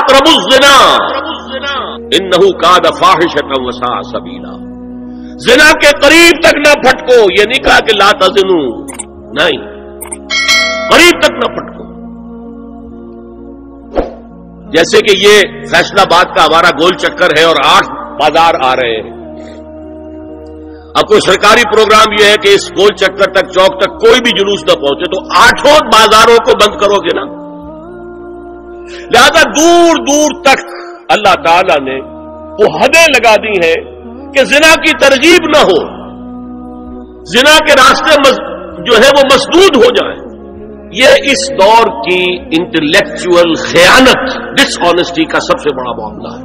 تقربوا الزنا انہ کان فاحشۃ وساء سبیلا. زنا کے قریب تک نہ پھٹکو. یہ نہیں کہا کہ لا تزنوا، نہیں، قریب تک نہ پھٹکو. جیسے کہ یہ فیصلہ آباد کا ہمارا گول چکر ہے اور 8 بازار آ رہے ہیں. اب کوئی سرکاری پروگرام یہ ہے کہ اس گول چکر تک، چوک تک کوئی بھی جلوس نہ پہنچے، تو 8 بازاروں کو بند کرو گے نا. لہذا دور دور تک اللہ تعالی نے وہ حدیں لگا دی ہیں کہ زنا کی ترغیب نہ ہو، زنا کے راستے جو ہے وہ مسدود ہو جائیں. یہ اس دور کی انٹلیکچوئل خیانت، ڈس آنیسٹی کا سب سے بڑا معاملہ ہے.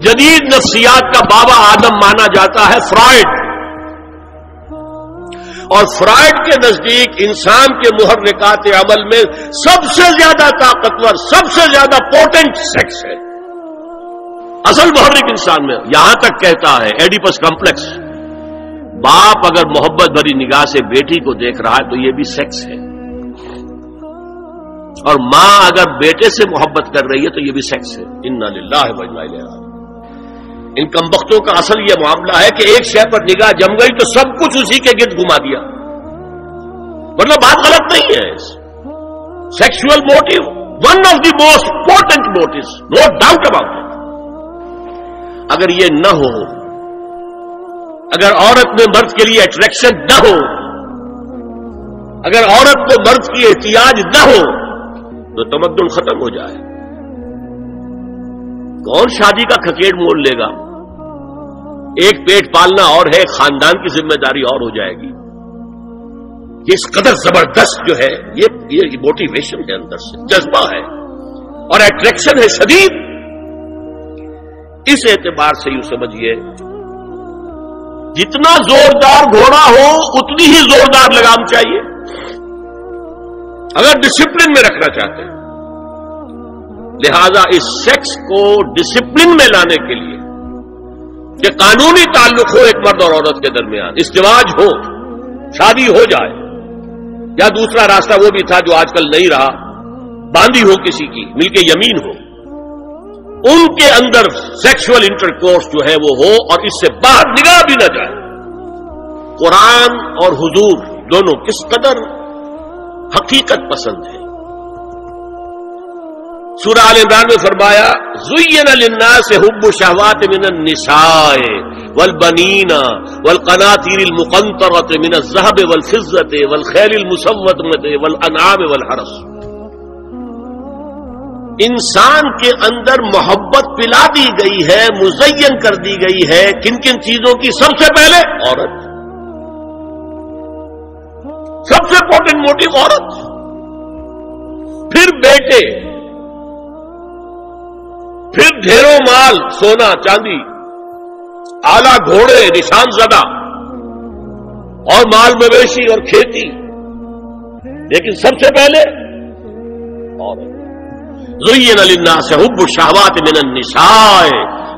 جدید نفسیات کا بابا آدم مانا جاتا ہے فرائڈ، اور فرائڈ کے نزدیک انسان کے محرکات عمل میں سب سے زیادہ طاقتور، سب سے زیادہ پوٹنٹ سیکس ہے. اصل محرک انسان میں. یہاں تک کہتا ہے ایڈیپس کمپلیکس، باپ اگر محبت بھری نگاہ سے بیٹی کو دیکھ رہا ہے تو یہ بھی سیکس ہے، اور ماں اگر بیٹے سے محبت کر رہی ہے تو یہ بھی سیکس ہے. انا للہ و انا الیہ راجعون. ان کمبختوں کا اصل یہ معاملہ ہے کہ ایک شے پر نگاہ جم گئی تو سب کچھ اسی کے گرد گھما دیا. مطلب بات غلط نہیں ہے. Sexual motive one of the most important motives, no doubt about it. اگر یہ نہ ہو، اگر عورت میں مرد کے لیے اٹریکشن نہ ہو، اگر عورت کو مرد کی احتیاج نہ ہو تو تمدن ختم ہو جائے. کون شادی کا کھکیڑ مول لے گا؟ ایک پیٹ پالنا اور ہے، خاندان کی ذمہ داری اور ہو جائے گی. یہ اس قدر زبردست جو ہے، یہ موٹیویشن ہے، اندر سے جذبہ ہے اور اٹریکشن ہے شدید. اس اعتبار سے یوں سمجھیے، جتنا زوردار گھوڑا ہو اتنی ہی زوردار لگام چاہیے اگر ڈسپلن میں رکھنا چاہتے ہیں. لہذا اس سیکس کو ڈسپلن میں لانے کے لیے کہ قانونی تعلق ہو ایک مرد اور عورت کے درمیان، ازدواج ہو، شادی ہو جائے، یا دوسرا راستہ وہ بھی تھا جو آج کل نہیں رہا، باندھی ہو کسی کی، مل کے یمین ہو، ان کے اندر سیکشول انٹرکورس جو ہے وہ ہو اور اس سے باہر نگاہ بھی نہ جائے. قرآن اور حضور دونوں کس قدر حقیقت پسند ہے. سورہ آل عمران میں فرمایا زُيِّنَ لِلنَّاسِ حُبُّ الشَّهَوَاتِ مِنَ النِّسَاءِ وَالْبَنِينَ وَالْقَنَاطِيرِ الْمُقَنطَرَةِ مِنَ الذَّهَبِ وَالْفِضَّةِ وَالْخَيْلِ الْمُسَوَّمَةِ وَالْأَنْعَامِ وَالْحَرْثِ. انسان کے اندر محبت پلا دی گئی ہے، مزین کر دی گئی ہے. کن کن چیزوں کی؟ سب سے پہلے عورت، سب سے امپورٹنٹ موٹیو عورت، پھر بیٹے، پھر ڈھیروں مال، سونا چاندی، آلہ گھوڑے، نشان زدہ، اور مال مویشی اور کھیتی. لیکن سب سے پہلے عورت. زُيِّنَ لِلنَّاسِ حُبُّ الشَّهَوَاتِ مِنَ النِّسَاءِ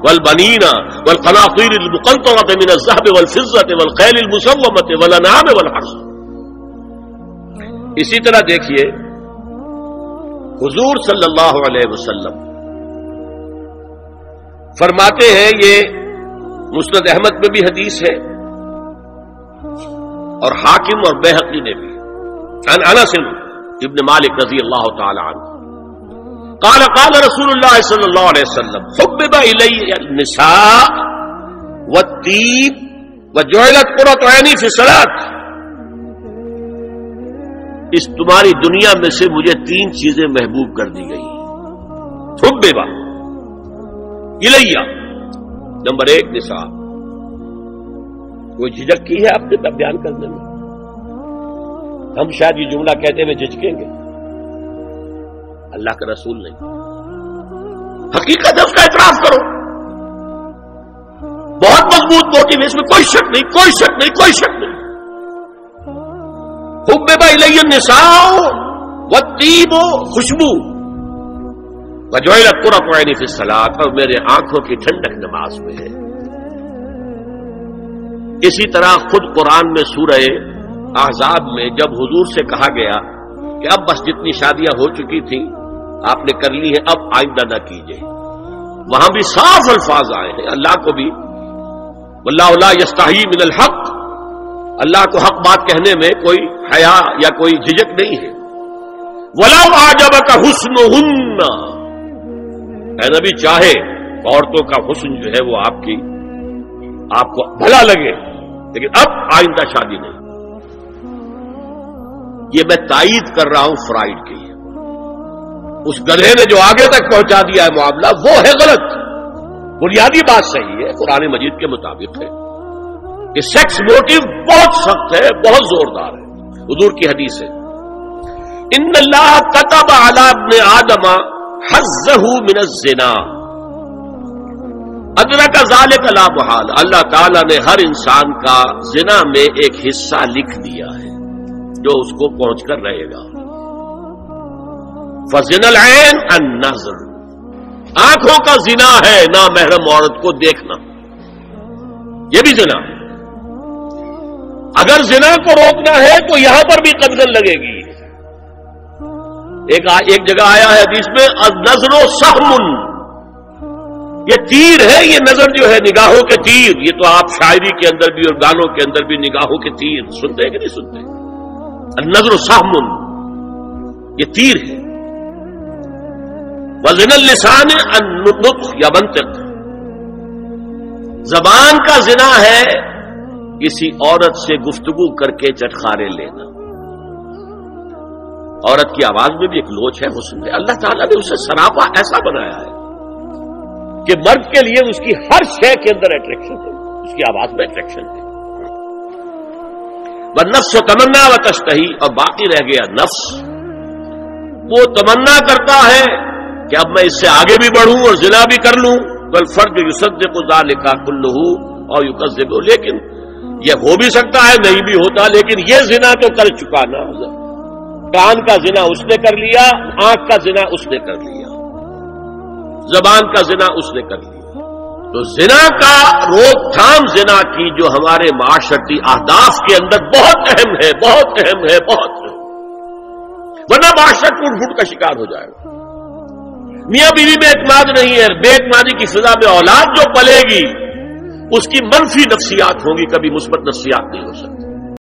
وَالْبَنِينَ وَالْقَنَاطِيرِ الْمُقَنطَرَةِ مِنَ الذَّهَبِ وَالْفِضَّةِ وَالْخَيْلِ الْمُسَوَّمَةِ وَالْأَنْعَامِ وَالْحَرْثِ. اسی طرح دیکھیے حضور صلی اللہ علیہ وسلم فرماتے ہیں، یہ مسند احمد میں بھی حدیث ہے اور حاکم اور بیہقی نے بھی، عن انس ابن مالک رضی اللہ تعالی عنہ قال قال رسول اللہ صلی اللہ علیہ وسلم حبب الی النساء والطیب وجعلت قرۃ عینی فی الصلاۃ. اس تمہاری دنیا میں سے مجھے 3 چیزیں محبوب کر دی گئی. حبب الیہ، نمبر 1 نساء. کوئی جھجک کی ہے آپ نے بیان کرنے میں؟ ہم شاید یہ جملہ کہتے ہوئے جھجکیں گے، اللہ کا رسول نہیں. حقیقت ہے، اس کا اعتراف کرو. بہت مضبوط موٹیو ہے، اس میں کوئی شک نہیں، کوئی شک نہیں، کوئی شک نہیں. حبب الی النساء والطیب، خوشبو، وجعلت قرۃ عینی فی الصلاۃ، اور میرے آنکھوں کی ٹھنڈک نماز میں ہے. اسی طرح خود قرآن میں سورہ احزاب میں جب حضور سے کہا گیا کہ اب بس جتنی شادیاں ہو چکی تھیں آپ نے کر لی ہے، اب آئندہ نہ کیجیے. وہاں بھی صاف الفاظ آئے ہیں. اللہ کو بھی واللہ لا یستحی من الحق، اللہ کو حق بات کہنے میں کوئی حیا یا کوئی جھجک نہیں ہے. وَلَوْ أَعْجَبَكَ حُسْنُهُنَّ، اے نبی چاہے عورتوں کا حسن جو ہے وہ آپ کو بھلا لگے، لیکن اب آئندہ شادی نہیں. یہ میں تائید کر رہا ہوں فرائڈ کی. اس گدھے نے جو آگے تک پہنچا دیا ہے معاملہ وہ ہے غلط. بنیادی بات صحیح ہے، قرآن مجید کے مطابق ہے کہ سیکس موٹیو بہت سخت ہے، بہت زوردار ہے. حضور کی حدیث ہے ان اللہ كتب على ابن آدم حظه من الزنا ادرک ذلك لا محال. اللہ تعالیٰ نے ہر انسان کا زنا میں ایک حصہ لکھ دیا ہے جو اس کو پہنچ کر رہے گا. فزنا العین النظر، آنکھوں کا زنا ہے نامحرم عورت کو دیکھنا، یہ بھی زنا ہے. اگر زنا کو روکنا ہے تو یہاں پر بھی قدغن لگے گی. ایک جگہ آیا ہے حدیث میں النظر سہم، یہ تیر ہے. یہ نظر جو ہے نگاہوں کے تیر، یہ تو آپ شاعری کے اندر بھی اور گانوں کے اندر بھی نگاہوں کے تیر سنتے ہیں کہ نہیں سنتے؟ النظر سہم، یہ تیر ہے. وزن اللسان النطق یا منطق، زبان کا زنا ہے کسی عورت سے گفتگو کر کے چٹخارے لینا. عورت کی آواز میں بھی ایک لوچ ہے، حسن ہے. اللہ تعالیٰ نے اسے سراپا ایسا بنایا ہے کہ مرد کے لیے اس کی ہر شے کے اندر اٹریکشن ہے، اس کی آواز میں اٹریکشن ہے. والنفس تمنا و تشتہی، اور باقی رہ گیا نفس، وہ تمنا کرتا ہے کہ اب میں اس سے آگے بھی بڑھوں اور زنا بھی کر لوں. والفرج یصدق ذلک کلہ اور یکذب، لیکن یہ ہو بھی سکتا ہے نہیں بھی ہوتا، لیکن یہ زنا تو کر چکا نا. کان کا زنا اس نے کر لیا، آنکھ کا زنا اس نے کر لیا، زبان کا زنا اس نے کر لیا. تو زنا کا روک تھام، زنا کی جو ہمارے معاشرتی اہداف کے اندر بہت اہم ہے، بہت اہم ہے، بہت اہم، ورنہ معاشرہ ٹوٹ پھوٹ کا شکار ہو جائے گا. میاں بیوی میں اعتماد نہیں ہے، بے اعتمادی کی فضا میں اولاد جو پلے گی اس کی منفی نفسیات ہوں گی، کبھی مثبت نفسیات نہیں ہو سکتی.